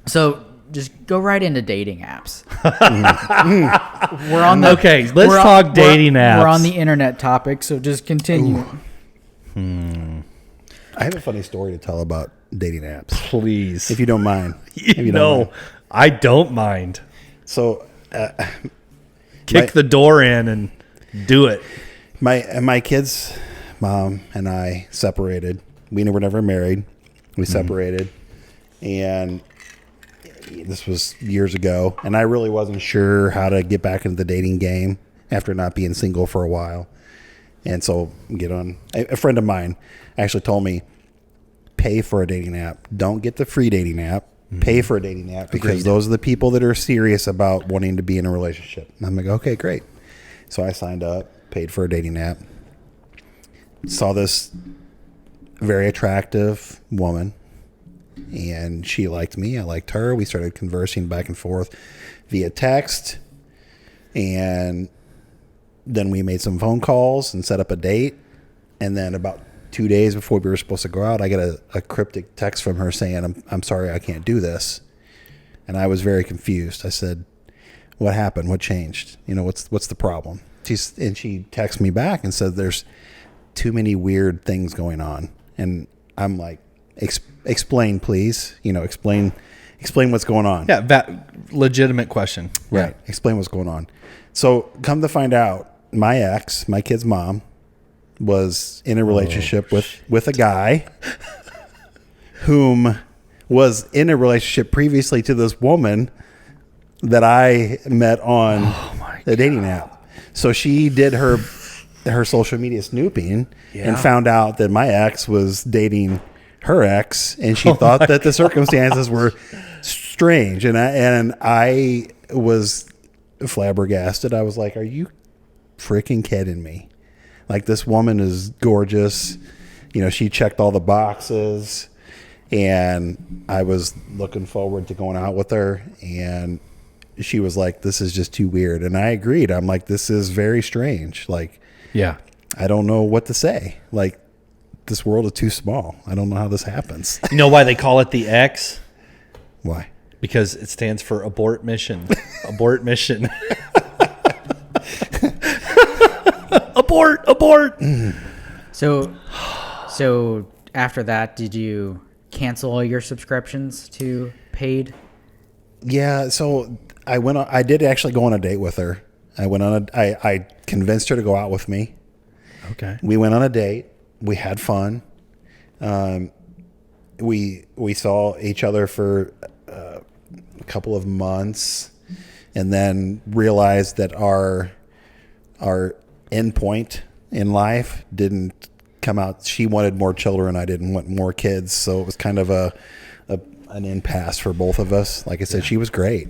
So just go right into dating apps. We're on the Okay, let's talk dating apps. We're on the internet topic, so just continue. I have a funny story to tell about dating apps, Please. if you don't mind. I don't mind. So, Kick the door in and do it. my kids' mom and I separated. We were never married. We separated, and this was years ago. And I really wasn't sure how to get back into the dating game after not being single for a while. And so, a friend of mine actually told me, pay for a dating app. Don't get the free dating app. Pay for a dating app because those are the people that are serious about wanting to be in a relationship. And I'm like, okay, great. So I signed up, paid for a dating app, saw this very attractive woman, and she liked me. I liked her. We started conversing back and forth via text, and then we made some phone calls and set up a date. And then about 2 days before we were supposed to go out, I got a cryptic text from her saying, I'm sorry, I can't do this. And I was very confused. I said, what happened? What changed? What's the problem? She texted me back and said, there's too many weird things going on. And I'm like, explain, please. Explain what's going on. Yeah, legitimate question. Right. Yeah. Explain what's going on. So come to find out, my ex, my kid's mom, was in a relationship with a guy whom was in a relationship previously to this woman that I met on the dating app. So she did her social media snooping and found out that my ex was dating her ex, and she thought that the circumstances were strange. And I was flabbergasted. I was like, are you freaking kidding me? Like, this woman is gorgeous. She checked all the boxes, and I was looking forward to going out with her. And she was like, this is just too weird. And I agreed. I'm like, this is very strange. Like, Yeah. I don't know what to say. Like, this world is too small. I don't know how this happens. You know why they call it the X? Why? Because it stands for abort mission. Abort mission. Abort. So after that, did you cancel all your subscriptions to paid? Yeah. So I did actually go on a date with her. I convinced her to go out with me. Okay. We went on a date. We had fun. We saw each other for a couple of months, and then realized that our end point in life didn't come out. She wanted more children. I didn't want more kids. So it was kind of an impasse for both of us. Like I said, she was great.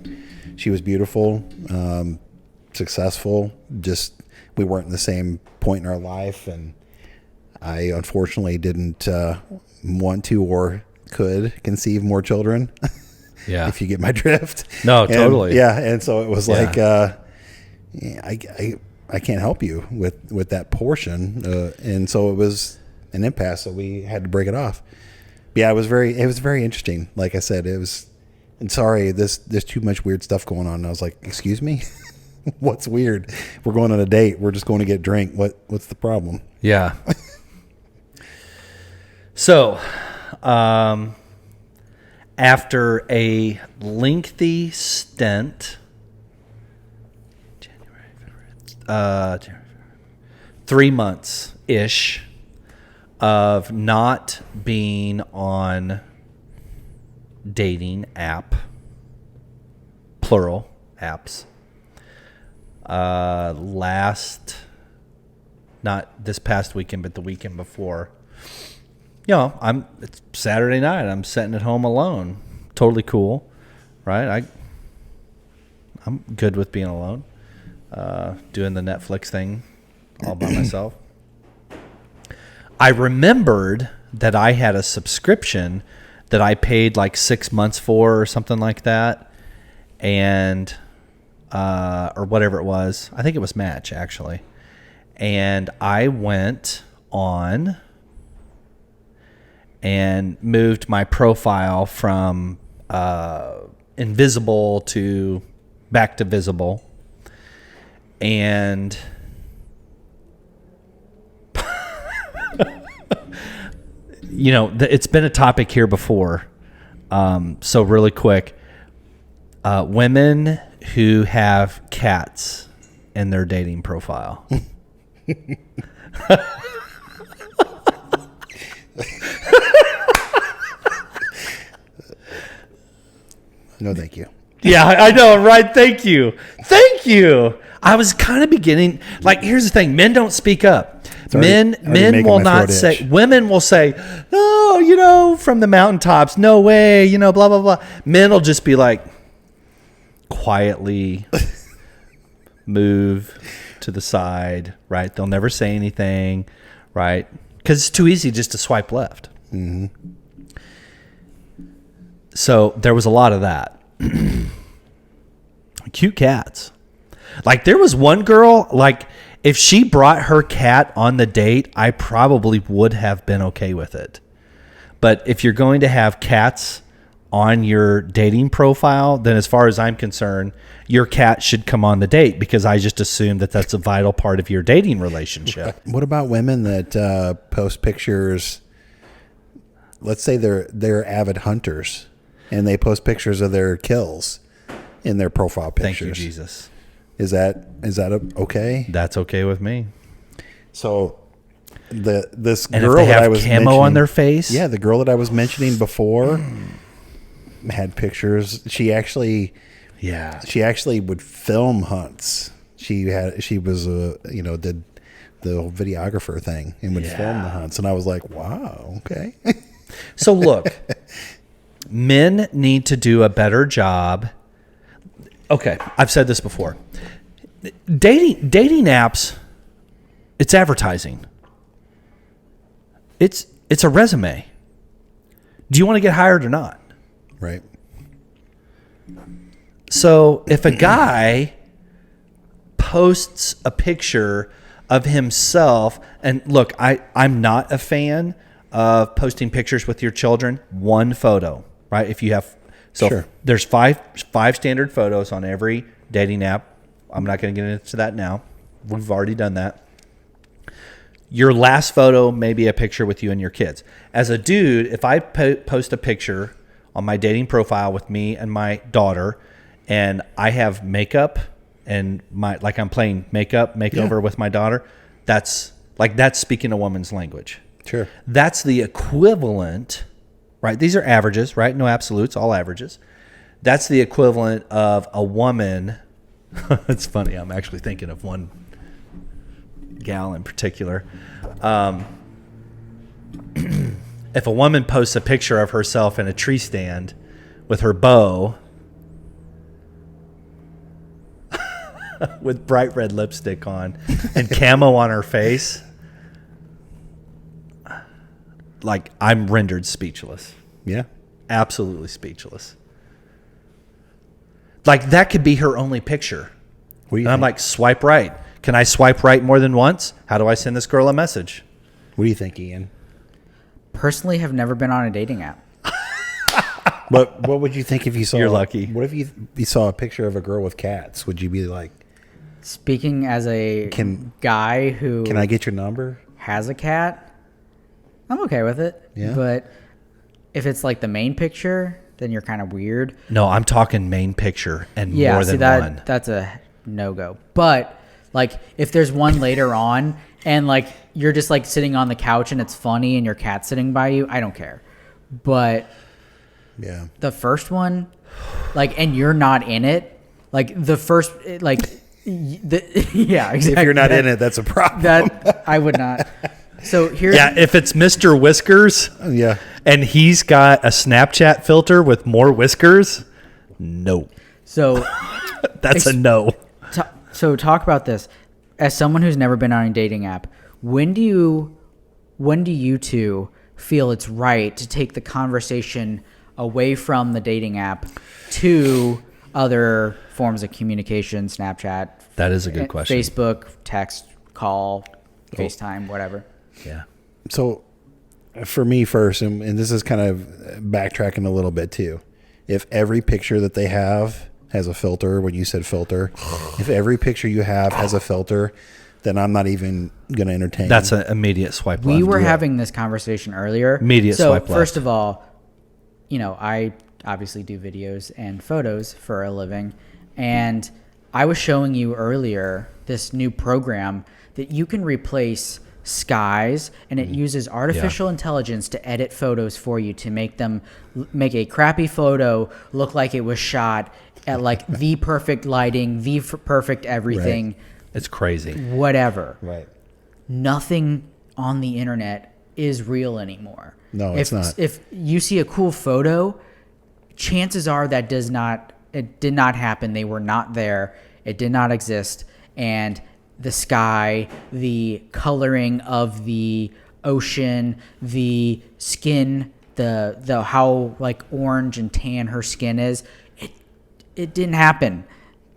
She was beautiful, successful. Just, we weren't in the same point in our life. And I unfortunately didn't want to or could conceive more children. Yeah. If you get my drift. No, totally. And so it was like, I can't help you with that portion. And so it was an impasse. So we had to break it off. But yeah, it was very interesting. Like I said, and sorry, there's too much weird stuff going on. And I was like, excuse me? What's weird? We're going on a date. We're just going to get a drink. What's the problem? Yeah. So, after a lengthy stint, 3 months ish of not being on dating app, plural apps. Not this past weekend, but the weekend before. It's Saturday night. I'm sitting at home alone. Totally cool, right? I'm good with being alone. Doing the Netflix thing all by myself. I remembered that I had a subscription that I paid like 6 months for or something like that. And, or whatever it was. I think it was Match, actually. And I went on and moved my profile from invisible to back to visible. And it's been a topic here before. So really quick, women who have cats in their dating profile. No, thank you. Yeah, I know, right? Thank you. I was kind of beginning, like, here's the thing. Men don't speak up. Men will not say, women will say, oh, from the mountaintops, no way, blah, blah, blah. Men will just be like, quietly move to the side, right? They'll never say anything, right? Because it's too easy just to swipe left. Mm-hmm. So there was a lot of that. Cute cats. Like, there was one girl, like, if she brought her cat on the date, I probably would have been okay with it. But if you're going to have cats on your dating profile, then as far as I'm concerned, your cat should come on the date, because I just assume that that's a vital part of your dating relationship. What about women that post pictures? Let's say they're avid hunters, and they post pictures of their kills in their profile pictures. Thank you, Jesus. Is that okay? That's okay with me. So this And girl if they that have I was camo mentioning, on their face, yeah, the girl that I was mentioning before had pictures. She actually would film hunts. She was did the whole videographer thing and would film the hunts, and I was like, wow, okay. So look, men need to do a better job. Okay, I've said this before. Dating apps, it's advertising. It's a resume. Do you want to get hired or not? Right. So if a guy posts a picture of himself, and look, I'm not a fan of posting pictures with your children. One photo, right? If you have, Sure. There's five standard photos on every dating app. I'm not going to get into that now. We've already done that. Your last photo may be a picture with you and your kids. As a dude, if I post a picture on my dating profile with me and my daughter, and I have makeup and I'm playing makeover with my daughter, that's speaking a woman's language. Sure. That's the equivalent, right? These are averages, right? No absolutes, all averages. That's the equivalent of a woman. It's funny. I'm actually thinking of one gal in particular. If a woman posts a picture of herself in a tree stand with her bow with bright red lipstick on and camo on her face, like, I'm rendered speechless. Yeah. Absolutely speechless. Like, that could be her only picture. What do you And I'm think? like, swipe right. Can I swipe right more than once? How do I send this girl a message? What do you think, Ian? Personally, have never been on a dating app. But what would you think if you saw? You're lucky. What if you saw a picture of a girl with cats? Would you be like, Speaking as a guy who "Can I get your number?" has a cat, I'm okay with it. Yeah. But if it's like the main picture, then you're kind of weird. No, I'm talking main picture and Yeah, more see than one. that's a no-go. But like if there's one later on and like you're just like sitting on the couch and it's funny and your cat's sitting by you, I don't care. But Yeah. the first one, like, and you're not in it, like the first, like, yeah, exactly. If you're not in it, that's a problem. That I would not. So here's Yeah, if it's Mr. Whiskers Yeah. and he's got a Snapchat filter with more whiskers, no. so That's a no. So talk about this. As someone who's never been on a dating app, when do you two feel it's right to take the conversation away from the dating app to other forms of communication, Snapchat? That is a good question. Facebook, text, call, FaceTime, whatever. Yeah. So for me first, and this is kind of backtracking a little bit too, if every picture that they have has a filter, when you said filter, if every picture you have has a filter, then I'm not even going to entertain. That's an immediate swipe left. We were having this conversation earlier. Immediate swipe left. First of all, I obviously do videos and photos for a living, and I was showing you earlier this new program that you can replace skies, and it uses artificial intelligence to edit photos for you to make a crappy photo look like it was shot at like the perfect lighting, the perfect everything. Right. It's crazy. Whatever. Right. Nothing on the internet is real anymore. No, it's not. If you see a cool photo, chances are it did not happen. They were not there. It did not exist. And the sky, the coloring of the ocean, the skin, the how like orange and tan her skin is, it didn't happen.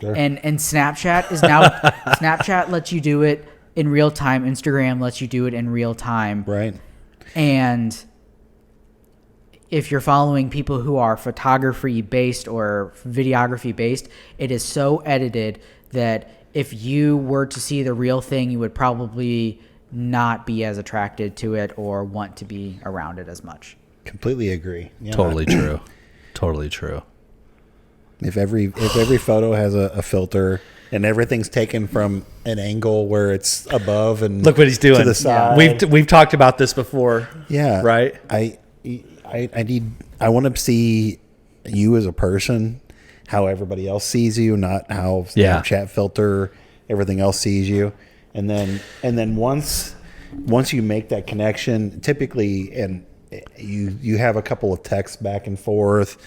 Sure. And Snapchat is now Snapchat lets you do it in real time. Instagram lets you do it in real time. Right. And if you're following people who are photography based or videography based, it is so edited that if you were to see the real thing, you would probably not be as attracted to it or want to be around it as much. Completely agree. Yeah. Totally true. Totally true. If every photo has a filter and everything's taken from an angle where it's above and Look what he's doing. to the side. We've talked about this before. Yeah. Right? I want to see you as a person, how everybody else sees you, not how Snapchat filter everything else sees you. And then once you make that connection, typically, and you have a couple of texts back and forth,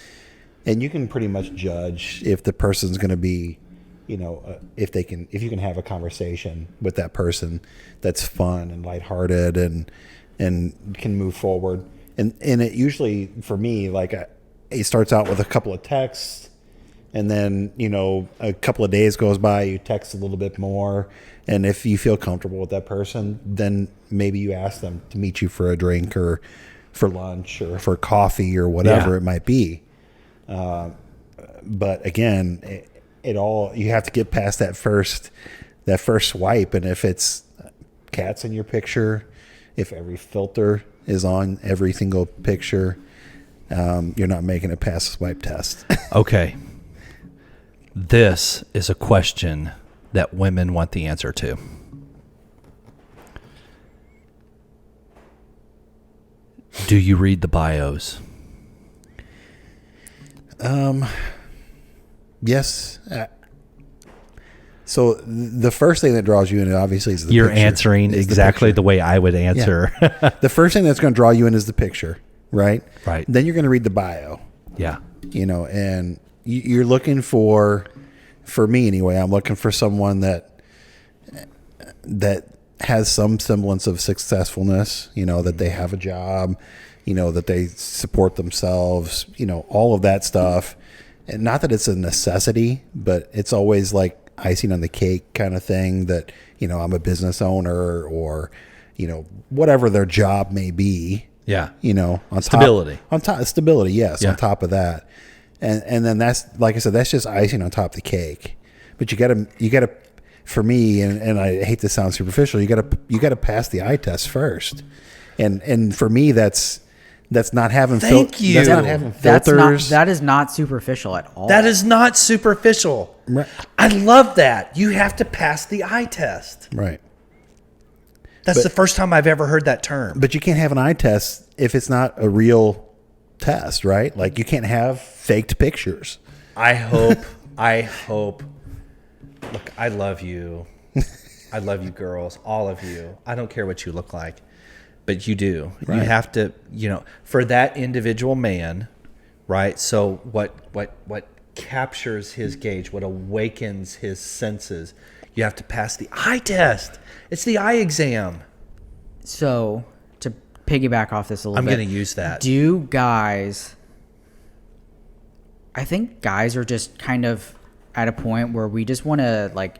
and you can pretty much judge if the person's going to be, if you can have a conversation with that person that's fun and lighthearted and can move forward. And it usually, for me, like it starts out with a couple of texts, and then, a couple of days goes by, you text a little bit more. And if you feel comfortable with that person, then maybe you ask them to meet you for a drink or for lunch or for coffee or whatever it might be. But again, you have to get past that first swipe. And if it's cats in your picture, if every filter is on every single picture, you're not making it past the swipe test. Okay. This is a question that women want the answer to. Do you read the bios? Yes. So the first thing that draws you in, obviously, is the You're picture. answering exactly the way I would answer. Yeah. The first thing that's going to draw you in is the picture, right? Right. Then you're going to read the bio. Yeah. And you're looking for me anyway, I'm looking for someone that has some semblance of successfulness, that they have a job, that they support themselves, all of that stuff. And not that it's a necessity, but it's always like icing on the cake kind of thing that, I'm a business owner or, whatever their job may be. Yeah. On stability. Stability, yes, Yeah. on top of that. And then that's, like I said, that's just icing on top of the cake. But you gotta, for me, and I hate to sound superficial, you gotta pass the eye test first. And for me, that's not having Thank you. That's not having filters. That is not superficial at all. That is not superficial. Right. I love that. You have to pass the eye test. Right. That's the first time I've ever heard that term. But you can't have an eye test if it's not a real test, right? Like you can't have faked pictures. I hope. Look, I love you. I love you girls, all of you. I don't care what you look like, but you do. Right. You have to, for that individual man, right? So what captures his gauge, what awakens his senses, you have to pass the eye test. It's the eye exam. So to piggyback off this a little bit, I'm going to use that. I think guys are just kind of at a point where we just want to like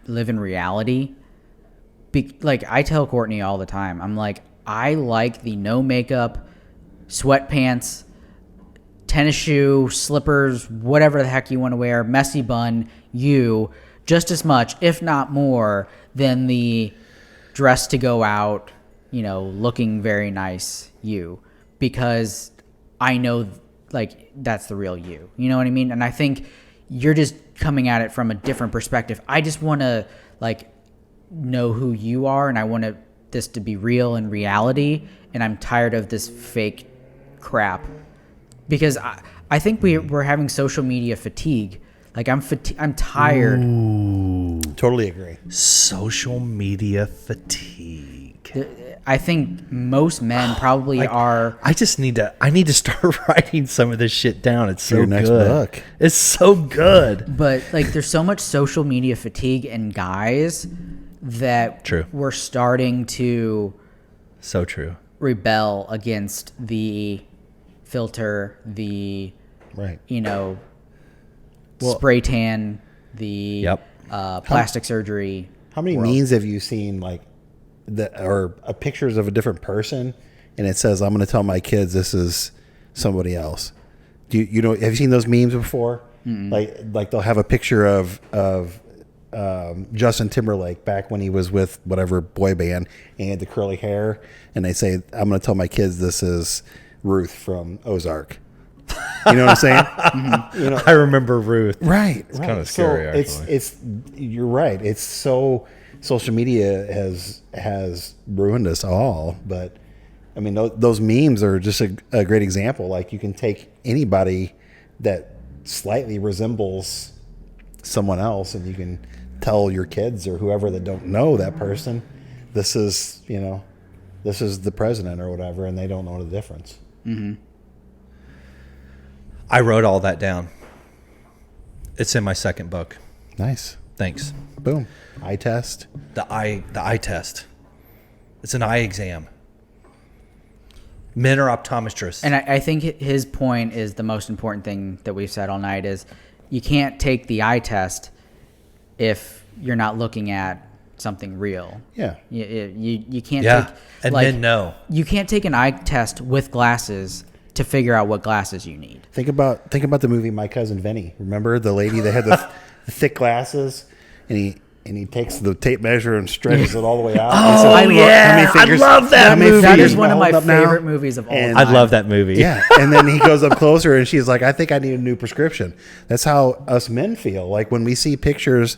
live in reality. Like I tell Courtney all the time, I'm like, I like the no makeup, sweatpants, tennis shoe, slippers, whatever the heck you want to wear, messy bun, you, just as much, if not more, than the dress to go out, looking very nice you, because I know like that's the real you. You know what I mean? And I think you're just coming at it from a different perspective. I just want to like know who you are, and I want this to be real and reality, and I'm tired of this fake crap, because I think we're having social media fatigue. Like I'm tired. Ooh, Totally agree. social media fatigue. I think most men probably are. I need to start writing some of this shit down. It's so Your good. next book. It's so good. But like, there's so much social media fatigue in guys that True. we're starting to So true. rebel against the filter, the Right. spray tan, the Yep. plastic surgery. How many memes have you seen like pictures of a different person, and it says, "I'm going to tell my kids this is somebody else." Do you have you seen those memes before? Like they'll have a picture of Justin Timberlake back when he was with whatever boy band and he had the curly hair, and they say, "I'm going to tell my kids this is Ruth from Ozark." You know what I'm saying? I remember Ruth. Right. It's kind of scary, actually. It's you're right. It's so social media has ruined us all. But I mean, those memes are just a great example. Like you can take anybody that slightly resembles someone else, and you can tell your kids or whoever that don't know that person, this is the president or whatever, and they don't know the difference. Mm-hmm. I wrote all that down. It's in my second book. Nice. Thanks. Boom. Eye test. The eye test. It's an eye exam. Men are optometrists. And I think his point is the most important thing that we've said all night is you can't take the eye test if you're not looking at something real. Yeah. You can't yeah. take, And like, men know. You can't take an eye test with glasses to figure out what glasses you need. Think about the movie My Cousin Vinny. Remember the lady that had the thick glasses, and he takes the tape measure and stretches it all the way out. Oh, and says, yeah. "How many fingers- I love that how many movie. That fingers is am one of my holding up now?" favorite movies of all And- time. I love that movie. Yeah, and then he goes up closer, and she's like, "I think I need a new prescription." That's how us men feel. Like when we see pictures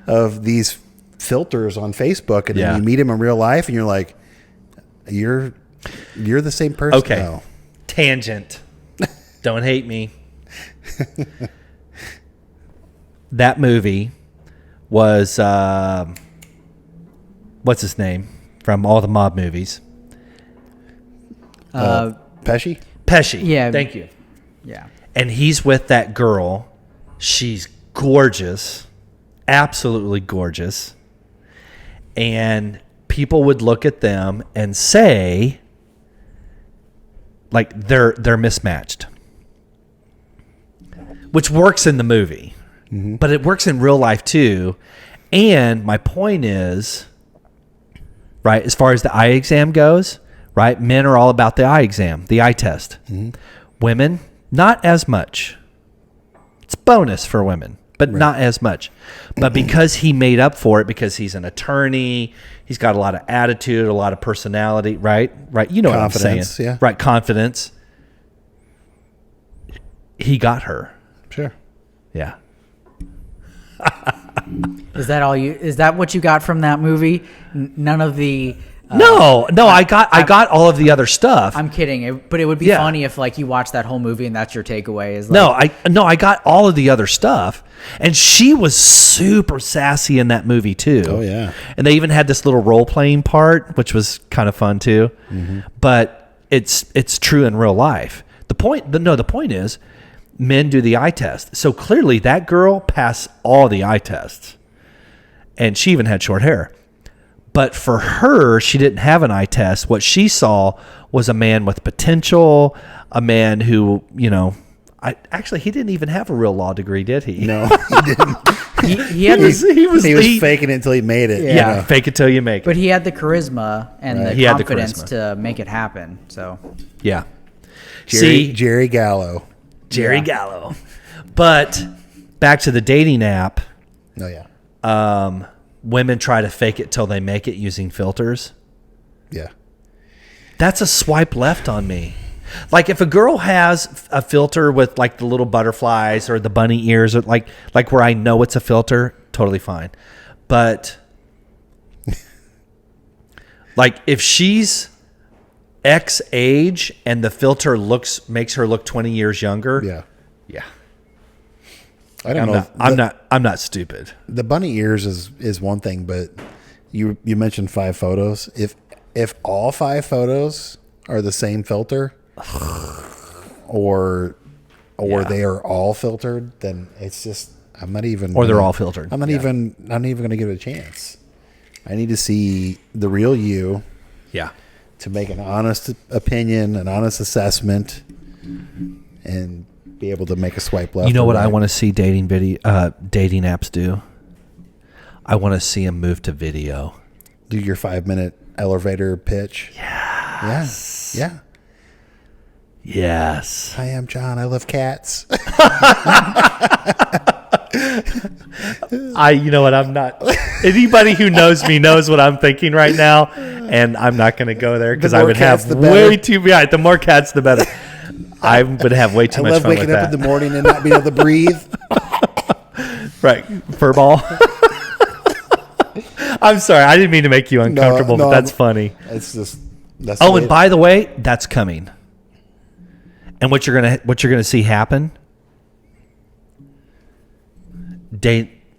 of these filters on Facebook, and then you meet him in real life, and you're like, "You're the same person." Okay. now. Tangent. Don't hate me. That movie was what's his name from all the mob movies? Pesci. Pesci. Yeah. Thank you. Yeah. And he's with that girl. She's gorgeous, absolutely gorgeous. And people would look at them and say, like, they're mismatched, which works in the movie, but it works in real life too. And my point is, right, as far as the eye exam goes, right, men are all about the eye exam, the eye test. Women, not as much. It's bonus for women, but not as much. But because he made up for it, because he's an attorney, he's got a lot of attitude, a lot of personality, right? Right. You know what I'm saying. Confidence, yeah. Right. Confidence. He got her. Sure. Yeah. Is that what you got from that movie? None of the No, I got all of the other stuff. I'm kidding, but it would be Yeah. funny if like you watch that whole movie and that's your takeaway. Is like, I got all of the other stuff, and she was super sassy in that movie too. Oh, yeah. And they even had this little role playing part, which was kind of fun too. But it's true in real life. The point is, men do the eye test. So clearly, that girl passed all the eye tests, and she even had short hair. But for her, she didn't have an eye test. What she saw was a man with potential, a man who, he didn't even have a real law degree, did he? No, he didn't. he had He was faking it until he made it. Yeah, fake it till you make it. but he had the charisma and Right. the He had the confidence charisma. to make it happen. So Yeah. Jerry Gallo. Jerry Yeah. Gallo. But back to the dating app. Oh yeah. Women try to fake it till they make it using filters. Yeah. That's a swipe left on me. Like if a girl has a filter with like the little butterflies or the bunny ears, or like where I know it's a filter, totally fine. But like if she's X age and the filter makes her look 20 years younger. Yeah. Yeah. I don't know. I'm not stupid. The bunny ears is one thing, but you mentioned 5 photos. If all 5 photos are the same filter, or Yeah. they are all filtered, then it's just I'm not even. Or they're all filtered. I'm not even going to give it a chance. I need to see the real you Yeah. to make an honest opinion, an honest assessment, and be able to make a swipe left. You know or what I right. want to see dating apps do? I want to see them move to video. Do your 5-minute elevator pitch. Yes. Yeah. Yes. Hi, I'm John. I love cats. You know what? I'm not. Anybody who knows me knows what I'm thinking right now, and I'm not going to go there because The I more would cats, have the better. way too. Yeah, the more cats, the better. I would have way too I much love fun with waking up that. in the morning and not being able to breathe. Right, furball. I'm sorry, I didn't mean to make you uncomfortable, no, but that's funny. It's just that's. Oh, and by the way, that's coming. And what you're gonna see happen?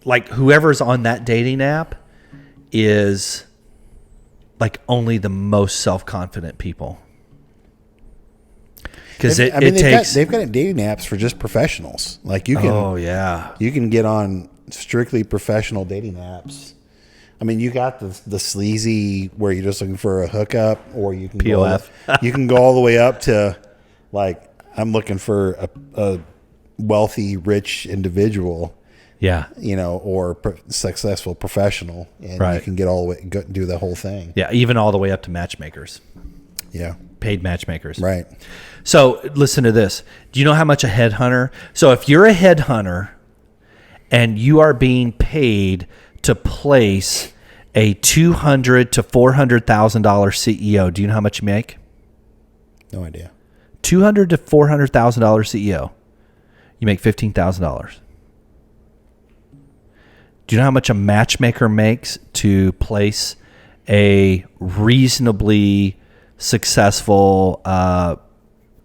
Like whoever's on that dating app is like only the most self-confident people. Because it takes. They've got dating apps for just professionals. Like you can. Oh yeah. You can get on strictly professional dating apps. I mean, you got the sleazy where you're just looking for a hookup, or you can POF. you can go all the way up to like I'm looking for a wealthy, rich individual, Yeah. or successful professional, and Right. you can get all the way do the whole thing. Yeah. Even all the way up to matchmakers, Yeah, paid matchmakers. right. So listen to this. Do you know how much a headhunter? So if you're a headhunter and you are being paid to place a $200,000 to $400,000 CEO, do you know how much you make? No idea. $200,000 to $400,000 CEO. You make $15,000. Do you know how much a matchmaker makes to place a reasonably successful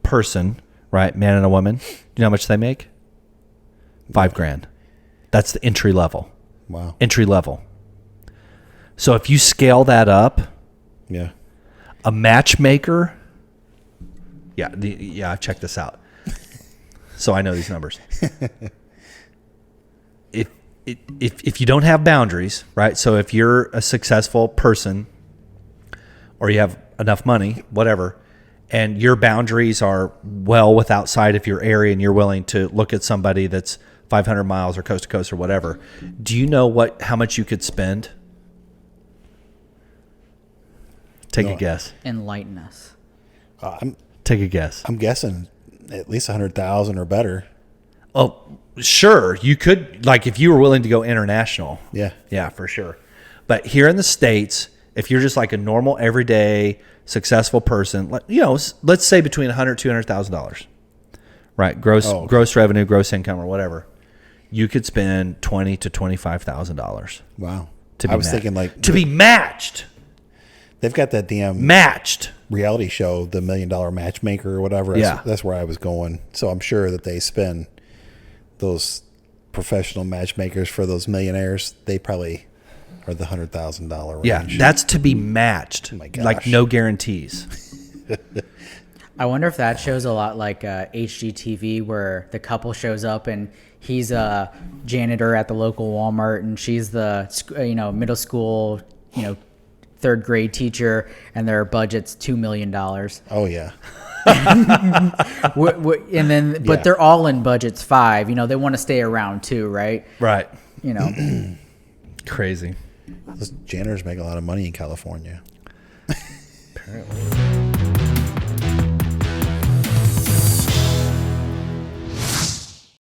person, right? Man and a woman. Do you know how much they make? $5,000. That's the entry level. Wow. Entry level. So if you scale that up, Yeah. a matchmaker. Check this out. So I know these numbers. If you don't have boundaries, right? So if you're a successful person, or you have enough money, whatever, and your boundaries are well outside of your area, and you're willing to look at somebody that's 500 miles or coast to coast or whatever, do you know how much you could spend? Take No. a guess. Enlighten us. Take a guess. I'm guessing at least 100,000 or better. Oh, sure. You could, like, if you were willing to go international. Yeah. Yeah, for sure. But here in the States, if you're just like a normal, everyday, successful person, let's say between $100,000 to $200,000, right? Gross revenue, gross income, or whatever, you could spend $20,000 to $25,000. Wow. To be I was matched. thinking like to be matched. they've got that damn Matched. reality show, the $1 Million Matchmaker or whatever. Yeah. That's where I was going. So I'm sure that they spend those professional matchmakers for those millionaires. They probably are the $100,000 range. Yeah, that's to be matched. Oh my gosh. Like no guarantees. I wonder if that shows a lot like HGTV, where the couple shows up and he's a janitor at the local Walmart and she's the middle school third grade teacher, and their budget's $2 million. Oh yeah. And then, but Yeah. they're all in budgets 5. They want to stay around too, right? Right. Crazy. Those janitors make a lot of money in California. Apparently.